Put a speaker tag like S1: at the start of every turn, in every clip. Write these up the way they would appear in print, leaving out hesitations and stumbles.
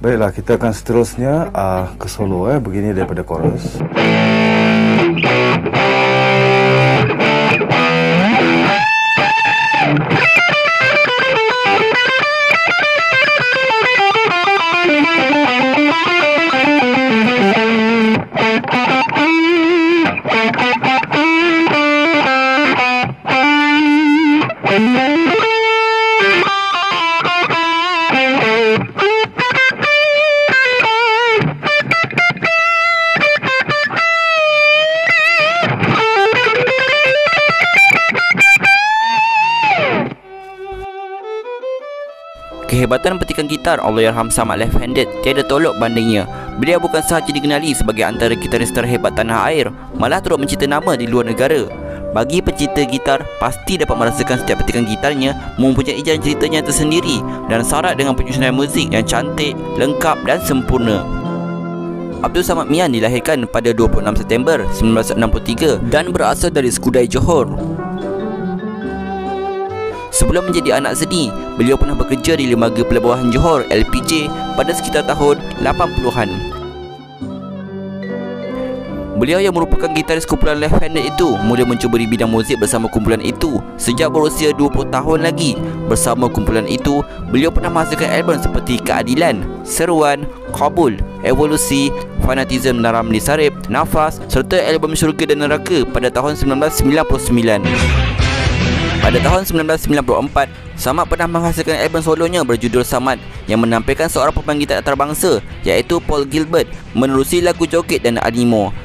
S1: Baiklah, kita akan seterusnya ke solo begini daripada chorus.
S2: Kehebatan petikan gitar Allahyarham Samad Left-Handed tiada tolok bandingnya. Beliau bukan sahaja dikenali sebagai antara gitaris terhebat tanah air, malah turut mencipta nama di luar negara. Bagi pencipta gitar, pasti dapat merasakan setiap petikan gitarnya mempunyai jalan ceritanya tersendiri dan syarat dengan penyusunan muzik yang cantik, lengkap dan sempurna. Abdul Samad Mian dilahirkan pada 26 September 1963 dan berasal dari Skudai, Johor. Sebelum menjadi anak seni, beliau pernah bekerja di Lembaga Pelabuhan Johor (LPJ) pada sekitar tahun 80-an. Beliau yang merupakan gitaris kumpulan Left-Handed itu mula mencuba di bidang muzik bersama kumpulan itu sejak berusia 20 tahun lagi. Bersama kumpulan itu, beliau pernah menghasilkan album seperti Keadilan, Seruan, Kabul, Evolusi, Fanatism dan Ramli Sarip, Nafas serta album Syurga dan Neraka pada tahun 1999. Pada tahun 1994, Samad pernah menghasilkan album solonya berjudul Samad yang menampilkan seorang pemain gitar antarabangsa iaitu Paul Gilbert menerusi lagu joget dan animo.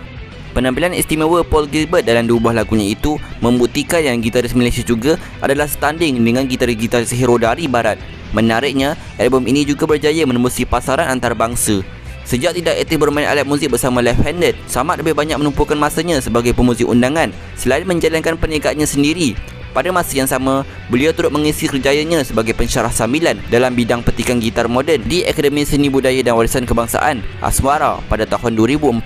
S2: Penampilan istimewa Paul Gilbert dalam dua buah lagunya itu membuktikan yang gitaris Malaysia juga adalah setanding dengan gitaris-gitaris hero dari barat. Menariknya, album ini juga berjaya menembusi pasaran antarabangsa. Sejak tidak aktif bermain alat muzik bersama Left-Handed, Samad lebih banyak menumpukan masanya sebagai pemuzik undangan selain menjalankan perniagaannya sendiri. Pada masa yang sama, beliau turut mengisi kerjayanya sebagai pensyarah sambilan dalam bidang petikan gitar moden di Akademi Seni Budaya dan Warisan Kebangsaan Asmara pada tahun 2004.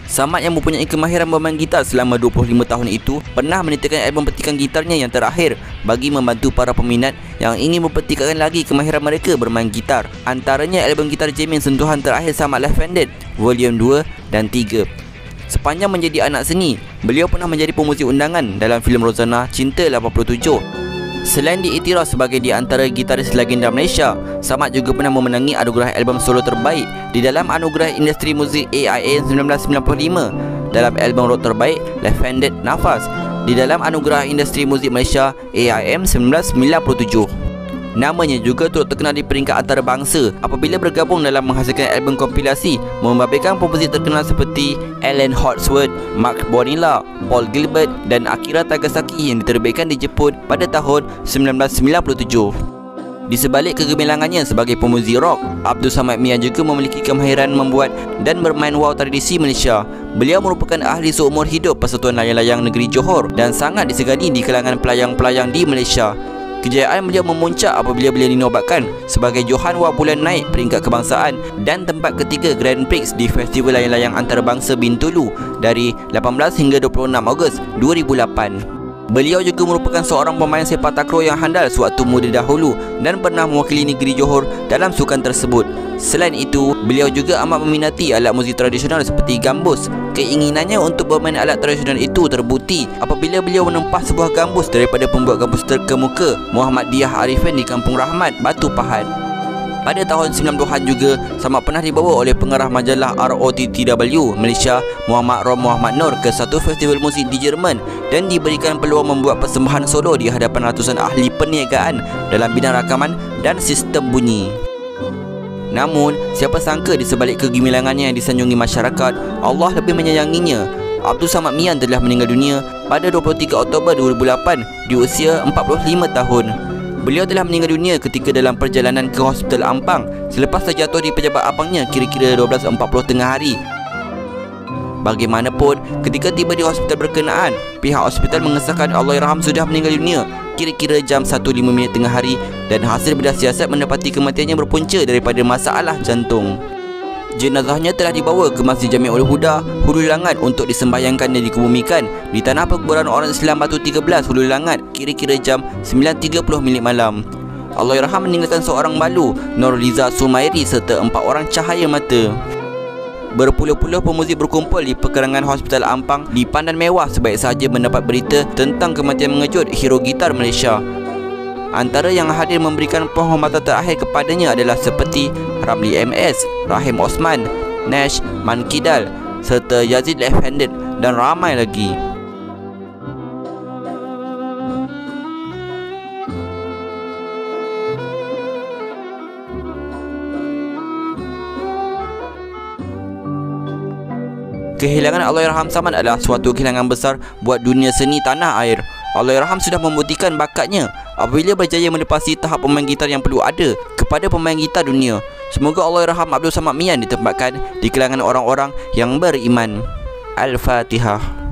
S2: Samad yang mempunyai kemahiran bermain gitar selama 25 tahun itu pernah menitikan album petikan gitarnya yang terakhir bagi membantu para peminat yang ingin mempertikaikan lagi kemahiran mereka bermain gitar. Antaranya album gitar jamming sentuhan terakhir Samad Left-Handed Volume 2 dan 3. Sepanjang menjadi anak seni, beliau pernah menjadi pemuzik undangan dalam filem Rozana Cinta 87. Selain diiktiraf sebagai di antara gitaris legenda Malaysia, Samad juga pernah memenangi anugerah album solo terbaik di dalam anugerah industri muzik AIA 1995, dalam album rock terbaik Left-Handed Nafas di dalam anugerah industri muzik Malaysia AIM 1997. Namanya juga turut terkenal di peringkat antarabangsa apabila bergabung dalam menghasilkan album kompilasi membabitkan pemuzik terkenal seperti Alan Hawksworth, Mark Bonilla, Paul Gilbert dan Akira Tagasaki yang diterbitkan di Jepun pada tahun 1997. Di sebalik kegemilangannya sebagai pemuzik rock, Abdul Samad Mian juga memiliki kemahiran membuat dan bermain wow tradisi Malaysia. Beliau merupakan ahli seumur hidup Persatuan Layang-Layang Negeri Johor dan sangat disegani di kalangan pelayang-pelayang di Malaysia. Kejayaan beliau memuncak apabila beliau dinobatkan sebagai Johan Wah Bulan Naik peringkat kebangsaan dan tempat ketiga Grand Prix di Festival Layang-Layang Antarabangsa Bintulu dari 18 hingga 26 Ogos 2008. Beliau juga merupakan seorang pemain sepak takraw yang handal sewaktu muda dahulu dan pernah mewakili negeri Johor dalam sukan tersebut. Selain itu, beliau juga amat meminati alat muzik tradisional seperti gambus. Keinginannya untuk bermain alat tradisional itu terbukti apabila beliau menempah sebuah gambus daripada pembuat gambus terkemuka Muhammad Diyah Arifin di Kampung Rahmat, Batu Pahat. Pada tahun 90-an juga, Samad pernah dibawa oleh pengarah majalah ROTTW Malaysia Muhammad Rom Muhammad Nur ke satu festival musik di Jerman dan diberikan peluang membuat persembahan solo di hadapan ratusan ahli perniagaan dalam bidang rakaman dan sistem bunyi. Namun, siapa sangka di sebalik kegemilangannya yang disanjungi masyarakat, Allah lebih menyayanginya. Abdul Samad Mian telah meninggal dunia pada 23 Oktober 2008 di usia 45 tahun. Beliau telah meninggal dunia ketika dalam perjalanan ke Hospital Ampang selepas terjatuh di pejabat abangnya kira-kira 12.40 tengah hari. Bagaimanapun, ketika tiba di hospital berkenaan, pihak hospital mengesahkan Allahyarham sudah meninggal dunia kira-kira jam 1.05 tengah hari dan hasil bedah siasat mendapati kematiannya berpunca daripada masalah jantung. Jenazahnya telah dibawa ke Masjid Jami'ul Huda, Hulu Langat untuk disembahyangkan dan dikebumikan di tanah perkuburan orang Islam Batu 13, Hulu Langat, kira-kira jam 9.30 minit malam. Allahyarham meninggalkan seorang balu, Nurliza Sumairi serta 4 orang cahaya mata. Berpuluh-puluh pemuzik berkumpul di perkerangan Hospital Ampang di Pandan Mewah sebaik sahaja mendapat berita tentang kematian mengejut hero gitar Malaysia. Antara yang hadir memberikan penghormatan terakhir kepadanya adalah seperti Ramli MS, Rahim Osman, Nash Mankidal serta Yazid Left-Handed dan ramai lagi. Kehilangan Allahyarham Samad adalah suatu kehilangan besar buat dunia seni tanah air. Allahyarham sudah membuktikan bakatnya apabila berjaya menepasi tahap pemain gitar yang perlu ada kepada pemain gitar dunia. Semoga Allahyarham Abdul Samad Mian ditempatkan di kalangan orang-orang yang beriman. Al-Fatihah.